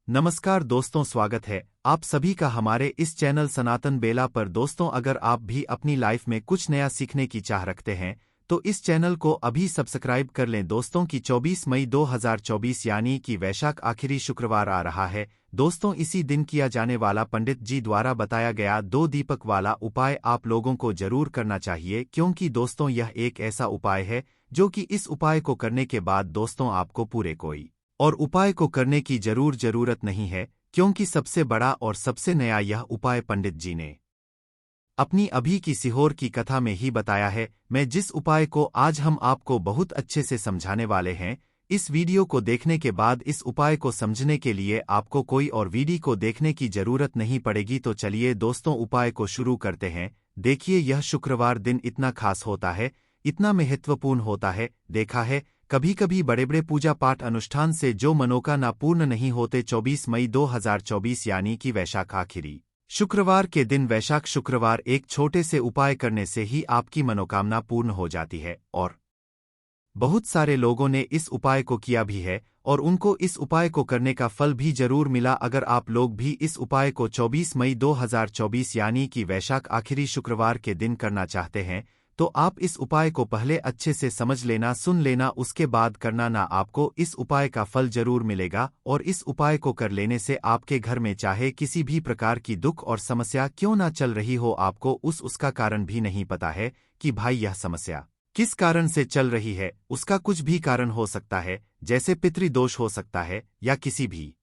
नमस्कार दोस्तों, स्वागत है आप सभी का हमारे इस चैनल सनातन बेला पर। दोस्तों, अगर आप भी अपनी लाइफ में कुछ नया सीखने की चाह रखते हैं तो इस चैनल को अभी सब्सक्राइब कर लें। दोस्तों की 24 मई 2024 यानी कि वैशाख आखिरी शुक्रवार आ रहा है। दोस्तों, इसी दिन किया जाने वाला पंडित जी द्वारा बताया गया 2 दीपक वाला उपाय आप लोगों को जरूर करना चाहिए, क्योंकि दोस्तों यह एक ऐसा उपाय है जो कि इस उपाय को करने के बाद दोस्तों आपको पूरे कोई और उपाय को करने की जरूरत नहीं है, क्योंकि सबसे बड़ा और सबसे नया यह उपाय पंडित जी ने अपनी अभी की सीहोर की कथा में ही बताया है। मैं जिस उपाय को आज हम आपको बहुत अच्छे से समझाने वाले हैं, इस वीडियो को देखने के बाद इस उपाय को समझने के लिए आपको कोई और वीडियो को देखने की जरूरत नहीं पड़ेगी। तो चलिए दोस्तों, उपाय को शुरू करते हैं। देखिए, यह शुक्रवार दिन इतना खास होता है, इतना महत्वपूर्ण होता है। देखा है कभी कभी बड़े बड़े पूजा पाठ अनुष्ठान से जो मनोकामना पूर्ण नहीं होते। 24 मई 2024 यानी कि वैशाख आखिरी शुक्रवार के दिन, वैशाख शुक्रवार, एक छोटे से उपाय करने से ही आपकी मनोकामना पूर्ण हो जाती है। और बहुत सारे लोगों ने इस उपाय को किया भी है और उनको इस उपाय को करने का फल भी जरूर मिला। अगर आप लोग भी इस उपाय को 24 मई 2024 यानी कि वैशाख आखिरी शुक्रवार के दिन करना चाहते हैं तो आप इस उपाय को पहले अच्छे से समझ लेना, सुन लेना, उसके बाद करना ना। आपको इस उपाय का फल जरूर मिलेगा और इस उपाय को कर लेने से आपके घर में चाहे किसी भी प्रकार की दुख और समस्या क्यों ना चल रही हो, आपको उसका कारण भी नहीं पता है कि भाई यह समस्या किस कारण से चल रही है। उसका कुछ भी कारण हो सकता है, जैसे पितृदोष हो सकता है या किसी भी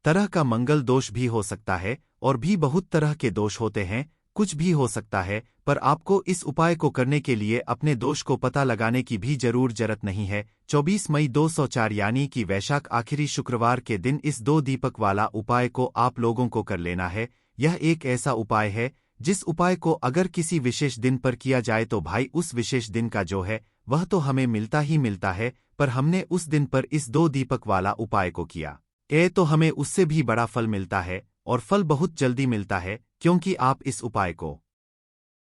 तरह का मंगल दोष भी हो सकता है, और भी बहुत तरह के दोष होते हैं, कुछ भी हो सकता है। पर आपको इस उपाय को करने के लिए अपने दोष को पता लगाने की भी जरूरत नहीं है। 24 मई 2004 यानी कि वैशाख आखिरी शुक्रवार के दिन इस 2 दीपक वाला उपाय को आप लोगों को कर लेना है। यह एक ऐसा उपाय है जिस उपाय को अगर किसी विशेष दिन पर किया जाए तो भाई उस विशेष दिन का जो है वह तो हमें मिलता ही मिलता है, पर हमने उस दिन पर इस 2 दीपक वाला उपाय को किया तो हमें उससे भी बड़ा फल मिलता है, और फल बहुत जल्दी मिलता है, क्योंकि आप इस उपाय को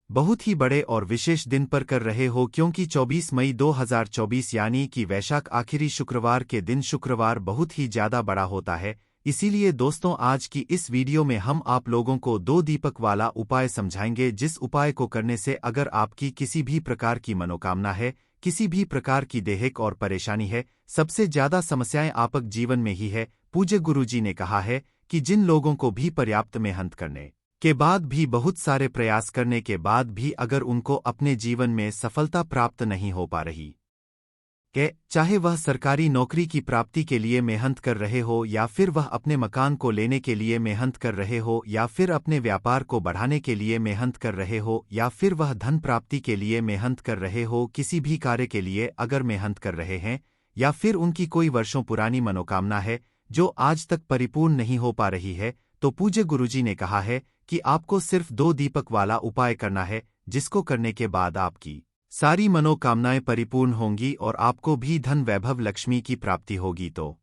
बहुत ही बड़े और विशेष दिन पर कर रहे हो। क्योंकि 24 मई 2024 यानी कि वैशाख आखिरी शुक्रवार के दिन शुक्रवार बहुत ही ज्यादा बड़ा होता है। इसीलिए दोस्तों, आज की इस वीडियो में हम आप लोगों को 2 दीपक वाला उपाय समझाएंगे, जिस उपाय को करने से अगर आपकी किसी भी प्रकार की मनोकामना है, किसी भी प्रकार की दैहिक और परेशानी है, सबसे ज्यादा समस्याएं आपक जीवन में ही है। पूज्य गुरुजी ने कहा है कि जिन लोगों को भी पर्याप्त मेहनत करने के बाद भी, बहुत सारे प्रयास करने के बाद भी अगर उनको अपने जीवन में सफलता प्राप्त नहीं हो पा रही, चाहे वह सरकारी नौकरी की प्राप्ति के लिए मेहनत कर रहे हो, या फिर वह अपने मकान को लेने के लिए मेहनत कर रहे हो, या फिर अपने व्यापार को बढ़ाने के लिए मेहनत कर रहे हो, या फिर वह धन प्राप्ति के लिए मेहनत कर रहे हो, किसी भी कार्य के लिए अगर मेहनत कर रहे हैं, या फिर उनकी कोई वर्षों पुरानी मनोकामना है जो आज तक परिपूर्ण नहीं हो पा रही है, तो पूज्य गुरुजी ने कहा है कि आपको सिर्फ 2 दीपक वाला उपाय करना है, जिसको करने के बाद आपकी सारी मनोकामनाएं परिपूर्ण होंगी और आपको भी धन वैभव लक्ष्मी की प्राप्ति होगी। तो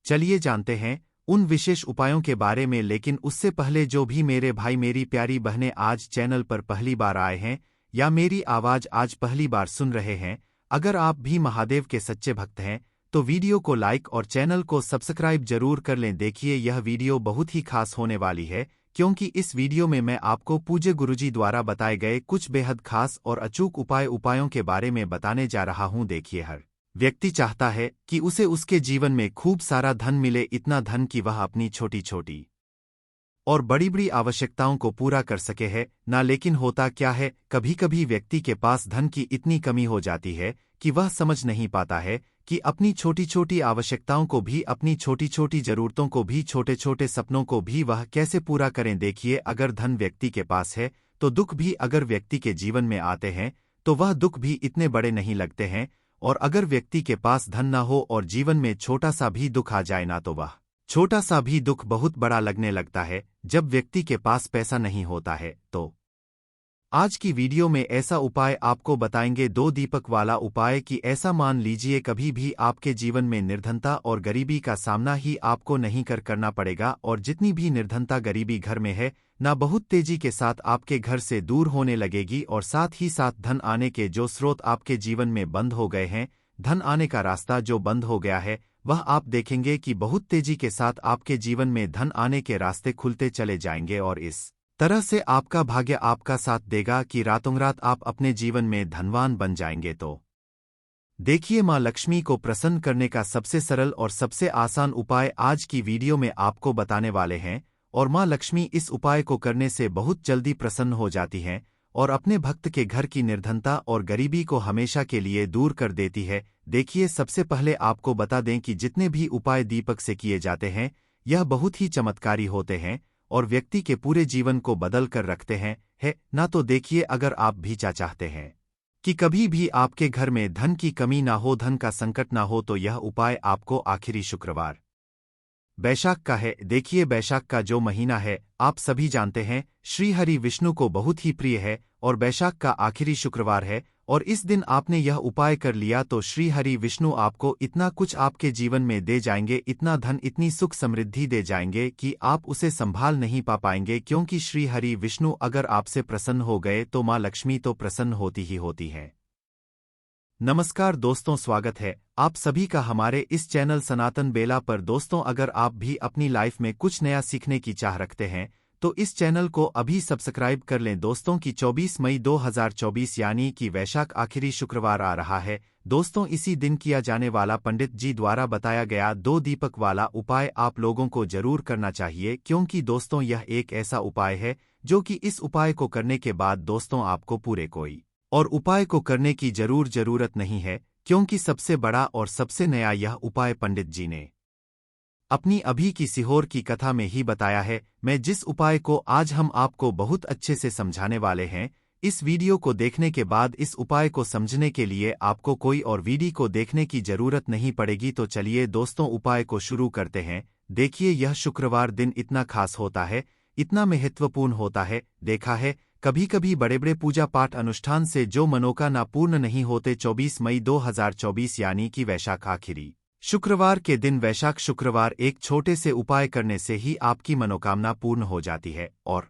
चलिए जानते हैं उन विशेष उपायों के बारे में। लेकिन उससे पहले जो भी मेरे भाई मेरी प्यारी बहनें आज चैनल पर पहली बार आए हैं या मेरी आवाज आज पहली बार सुन रहे हैं, अगर आप भी महादेव के सच्चे भक्त हैं तो वीडियो को लाइक और चैनल को सब्सक्राइब जरूर कर लें। देखिए, यह वीडियो बहुत ही खास होने वाली है, क्योंकि इस वीडियो में मैं आपको पूज्य गुरुजी द्वारा बताए गए कुछ बेहद खास और अचूक उपायों के बारे में बताने जा रहा हूं। देखिए, हर व्यक्ति चाहता है कि उसे उसके जीवन में खूब सारा धन मिले, इतना धन कि वह अपनी छोटी छोटी और बड़ी बड़ी आवश्यकताओं को पूरा कर सके है ना। लेकिन होता क्या है, कभी कभी व्यक्ति के पास धन की इतनी कमी हो जाती है कि वह समझ नहीं पाता है कि अपनी छोटी छोटी आवश्यकताओं को भी, अपनी छोटी छोटी जरूरतों को भी, छोटे छोटे सपनों को भी वह कैसे पूरा करें। देखिए, अगर धन व्यक्ति के पास है तो दुख भी अगर व्यक्ति के जीवन में आते हैं तो वह दुख भी इतने बड़े नहीं लगते हैं, और अगर व्यक्ति के पास धन न हो और जीवन में छोटा सा भी दुख आ जाए ना, तो वह छोटा सा भी दुख बहुत बड़ा लगने लगता है जब व्यक्ति के पास पैसा नहीं होता है। तो आज की वीडियो में ऐसा उपाय आपको बताएंगे, 2 दीपक वाला उपाय, कि ऐसा मान लीजिए कभी भी आपके जीवन में निर्धनता और गरीबी का सामना ही आपको नहीं करना पड़ेगा, और जितनी भी निर्धनता गरीबी घर में है ना, बहुत तेजी के साथ आपके घर से दूर होने लगेगी, और साथ ही साथ धन आने के जो स्रोत आपके जीवन में बंद हो गए हैं, धन आने का रास्ता जो बंद हो गया है, वह आप देखेंगे कि बहुत तेजी के साथ आपके जीवन में धन आने के रास्ते खुलते चले जाएंगे और इस तरह से आपका भाग्य आपका साथ देगा कि रातों-रात आप अपने जीवन में धनवान बन जाएंगे। तो देखिए, माँ लक्ष्मी को प्रसन्न करने का सबसे सरल और सबसे आसान उपाय आज की वीडियो में आपको बताने वाले हैं। और माँ लक्ष्मी इस उपाय को करने से बहुत जल्दी प्रसन्न हो जाती हैं और अपने भक्त के घर की निर्धनता और गरीबी को हमेशा के लिए दूर कर देती है। देखिए, सबसे पहले आपको बता दें कि जितने भी उपाय दीपक से किए जाते हैं, यह बहुत ही चमत्कारी होते हैं और व्यक्ति के पूरे जीवन को बदल कर रखते हैं, है ना। तो देखिए, अगर आप भी चाहते हैं कि कभी भी आपके घर में धन की कमी ना हो, धन का संकट ना हो, तो यह उपाय आपको आखिरी शुक्रवार बैशाख का है। देखिए, बैशाख का जो महीना है, आप सभी जानते हैं, श्री हरि विष्णु को बहुत ही प्रिय है और बैशाख का आखिरी शुक्रवार है। और इस दिन आपने यह उपाय कर लिया तो श्री हरि विष्णु आपको इतना कुछ आपके जीवन में दे जाएंगे, इतना धन, इतनी सुख समृद्धि दे जाएंगे कि आप उसे संभाल नहीं पाएंगे। क्योंकि श्री हरि विष्णु अगर आपसे प्रसन्न हो गए तो माँ लक्ष्मी तो प्रसन्न होती ही होती है। नमस्कार दोस्तों, स्वागत है आप सभी का हमारे इस चैनल सनातन बेला पर। दोस्तों, अगर आप भी अपनी लाइफ में कुछ नया सीखने की चाह रखते हैं तो इस चैनल को अभी सब्सक्राइब कर लें। दोस्तों की 24 मई 2024 यानी कि वैशाख आखिरी शुक्रवार आ रहा है। दोस्तों, इसी दिन किया जाने वाला पंडित जी द्वारा बताया गया 2 दीपक वाला उपाय आप लोगों को जरूर करना चाहिए। क्योंकि दोस्तों, यह एक ऐसा उपाय है जो कि इस उपाय को करने के बाद दोस्तों आपको पूरे कोई और उपाय को करने की जरूरत नहीं है। क्योंकि सबसे बड़ा और सबसे नया यह उपाय पंडित जी ने अपनी अभी की सीहोर की कथा में ही बताया है। मैं जिस उपाय को आज हम आपको बहुत अच्छे से समझाने वाले हैं, इस वीडियो को देखने के बाद इस उपाय को समझने के लिए आपको कोई और वीडियो को देखने की जरूरत नहीं पड़ेगी। तो चलिए दोस्तों, उपाय को शुरू करते हैं। देखिए, यह शुक्रवार दिन इतना खास होता है, इतना महत्वपूर्ण होता है। देखा है, कभी कभी बड़े बड़े पूजा पाठ अनुष्ठान से जो मनोकामना पूर्ण नहीं होते। 24 मई 2024 यानी कि वैशाख आखिरी शुक्रवार के दिन, वैशाख शुक्रवार, एक छोटे से उपाय करने से ही आपकी मनोकामना पूर्ण हो जाती है। और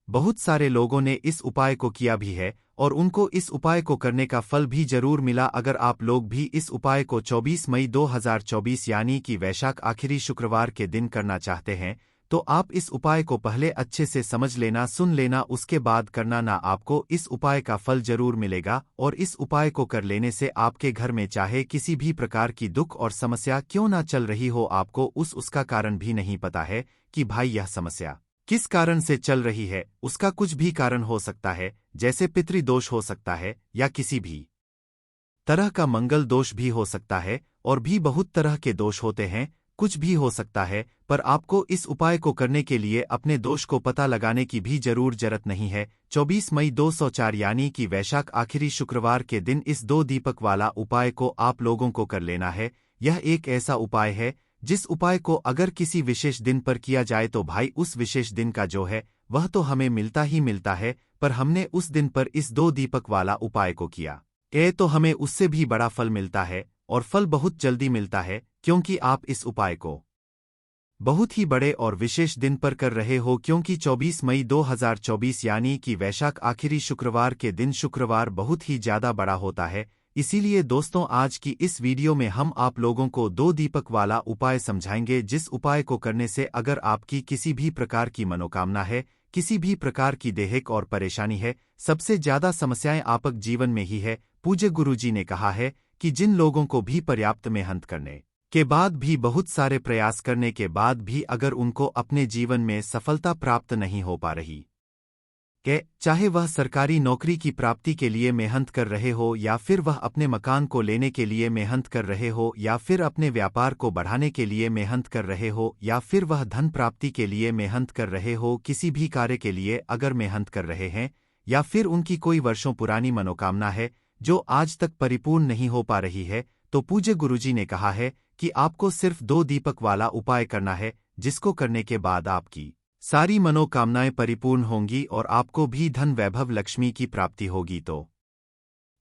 बहुत सारे लोगों ने इस उपाय को किया भी है और उनको इस उपाय को करने का फल भी जरूर मिला। अगर आप लोग भी इस उपाय को 24 मई 2024 यानी कि वैशाख आखिरी शुक्रवार के दिन करना चाहते हैं तो आप इस उपाय को पहले अच्छे से समझ लेना, सुन लेना, उसके बाद करना ना। आपको इस उपाय का फल जरूर मिलेगा और इस उपाय को कर लेने से आपके घर में चाहे किसी भी प्रकार की दुख और समस्या क्यों ना चल रही हो, आपको उसका कारण भी नहीं पता है कि भाई यह समस्या किस कारण से चल रही है। उसका कुछ भी कारण हो सकता है, जैसे पितृदोष हो सकता है या किसी भी तरह का मंगल दोष भी हो सकता है और भी बहुत तरह के दोष होते हैं, कुछ भी हो सकता है। पर आपको इस उपाय को करने के लिए अपने दोष को पता लगाने की भी जरूरत नहीं है। 24 मई 2004 यानी कि वैशाख आखिरी शुक्रवार के दिन इस 2 दीपक वाला उपाय को आप लोगों को कर लेना है। यह एक ऐसा उपाय है जिस उपाय को अगर किसी विशेष दिन पर किया जाए तो भाई उस विशेष दिन का जो है वह तो हमें मिलता ही मिलता है। पर हमने उस दिन पर इस 2 दीपक वाला उपाय को किया तो हमें उससे भी बड़ा फल मिलता है और फल बहुत जल्दी मिलता है। क्योंकि आप इस उपाय को बहुत ही बड़े और विशेष दिन पर कर रहे हो। क्योंकि 24 मई 2024 यानी कि वैशाख आखिरी शुक्रवार के दिन शुक्रवार बहुत ही ज्यादा बड़ा होता है। इसीलिए दोस्तों, आज की इस वीडियो में हम आप लोगों को 2 दीपक वाला उपाय समझाएंगे, जिस उपाय को करने से अगर आपकी किसी भी प्रकार की मनोकामना है, किसी भी प्रकार की दैहिक और परेशानी है, सबसे ज्यादा समस्याएं आपक जीवन में ही है। पूज्य गुरुजी ने कहा है कि जिन लोगों को भी पर्याप्त मेहनत करने के बाद भी, बहुत सारे प्रयास करने के बाद भी अगर उनको अपने जीवन में सफलता प्राप्त नहीं हो पा रही, चाहे वह सरकारी नौकरी की प्राप्ति के लिए मेहनत कर रहे हो या फिर वह अपने मकान को लेने के लिए मेहनत कर रहे हो या फिर अपने व्यापार को बढ़ाने के लिए मेहनत कर रहे हो या फिर वह धन प्राप्ति के लिए मेहनत कर रहे हो, किसी भी कार्य के लिए अगर मेहनत कर रहे हैं या फिर उनकी कोई वर्षों पुरानी मनोकामना है जो आज तक परिपूर्ण नहीं हो पा रही है, तो पूज्य गुरुजी ने कहा है कि आपको सिर्फ 2 दीपक वाला उपाय करना है, जिसको करने के बाद आपकी सारी मनोकामनाएं परिपूर्ण होंगी और आपको भी धन वैभव लक्ष्मी की प्राप्ति होगी। तो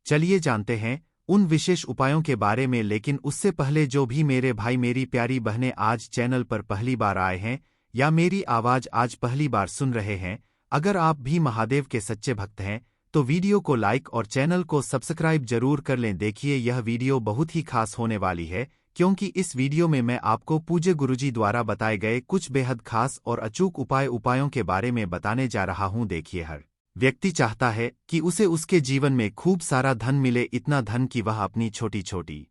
चलिए जानते हैं उन विशेष उपायों के बारे में। लेकिन उससे पहले जो भी मेरे भाई मेरी प्यारी बहनें आज चैनल पर पहली बार आए हैं या मेरी आवाज आज पहली बार सुन रहे हैं, अगर आप भी महादेव के सच्चे भक्त हैं तो वीडियो को लाइक और चैनल को सब्सक्राइब जरूर कर लें। देखिए, यह वीडियो बहुत ही खास होने वाली है क्योंकि इस वीडियो में मैं आपको पूज्य गुरुजी द्वारा बताए गए कुछ बेहद खास और अचूक उपायों के बारे में बताने जा रहा हूं। देखिए, हर व्यक्ति चाहता है कि उसे उसके जीवन में खूब सारा धन मिले, इतना धन कि वह अपनी छोटी छोटी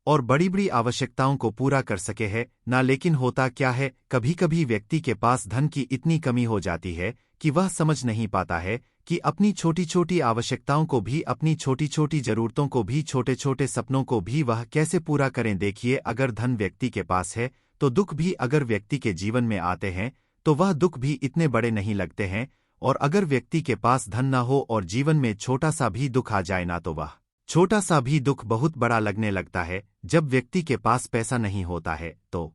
और बड़ी बड़ी आवश्यकताओं को पूरा कर सके है ना। लेकिन होता क्या है, कभी कभी व्यक्ति के पास धन की इतनी कमी हो जाती है कि वह समझ नहीं पाता है कि अपनी छोटी छोटी आवश्यकताओं को भी, अपनी छोटी छोटी जरूरतों को भी, छोटे छोटे सपनों को भी वह कैसे पूरा करें। देखिए, अगर धन व्यक्ति के पास है तो दुख भी अगर व्यक्ति के जीवन में आते हैं तो वह दुख भी इतने बड़े नहीं लगते हैं, और अगर व्यक्ति के पास धन न हो और जीवन में छोटा सा भी दुख आ जाए ना, तो वह छोटा सा भी दुख बहुत बड़ा लगने लगता है जब व्यक्ति के पास पैसा नहीं होता है। तो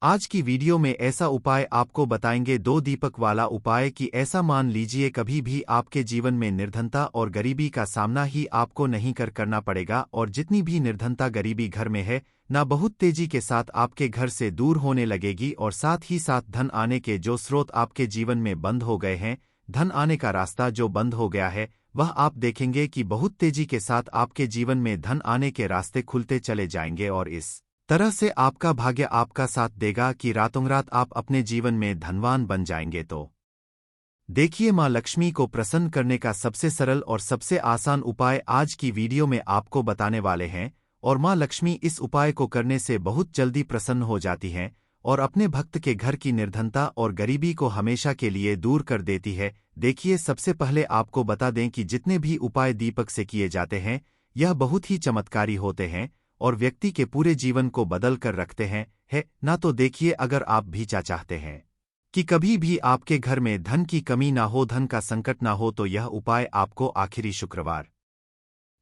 आज की वीडियो में ऐसा उपाय आपको बताएंगे, 2 दीपक वाला उपाय, कि ऐसा मान लीजिए कभी भी आपके जीवन में निर्धनता और गरीबी का सामना ही आपको नहीं करना पड़ेगा, और जितनी भी निर्धनता गरीबी घर में है ना, बहुत तेजी के साथ आपके घर से दूर होने लगेगी, और साथ ही साथ धन आने के जो स्रोत आपके जीवन में बंद हो गए हैं, धन आने का रास्ता जो बंद हो गया है, वह आप देखेंगे कि बहुत तेजी के साथ आपके जीवन में धन आने के रास्ते खुलते चले जाएंगे, और इस तरह से आपका भाग्य आपका साथ देगा कि रातों-रात आप अपने जीवन में धनवान बन जाएंगे। तो देखिए, मां लक्ष्मी को प्रसन्न करने का सबसे सरल और सबसे आसान उपाय आज की वीडियो में आपको बताने वाले हैं, और मां लक्ष्मी इस उपाय को करने से बहुत जल्दी प्रसन्न हो जाती हैं और अपने भक्त के घर की निर्धनता और गरीबी को हमेशा के लिए दूर कर देती है। देखिए, सबसे पहले आपको बता दें कि जितने भी उपाय दीपक से किए जाते हैं, यह बहुत ही चमत्कारी होते हैं और व्यक्ति के पूरे जीवन को बदल कर रखते हैं, है ना। तो देखिए, अगर आप भी चाहते हैं कि कभी भी आपके घर में धन की कमी ना हो, धन का संकट ना हो, तो यह उपाय आपको आखिरी शुक्रवार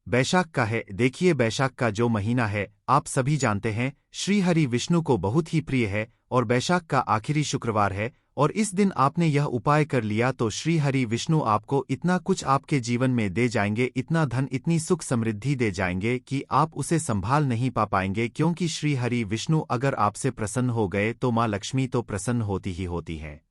बैशाख का है। देखिए, बैशाख का जो महीना है, आप सभी जानते हैं, श्री हरि विष्णु को बहुत ही प्रिय है और बैशाख का आखिरी शुक्रवार है, और इस दिन आपने यह उपाय कर लिया तो श्री हरि विष्णु आपको इतना कुछ आपके जीवन में दे जाएंगे, इतना धन, इतनी सुख समृद्धि दे जाएंगे कि आप उसे संभाल नहीं पाएंगे। क्योंकि श्री हरि विष्णु अगर आपसे प्रसन्न हो गए तो मां लक्ष्मी तो प्रसन्न होती ही होती है।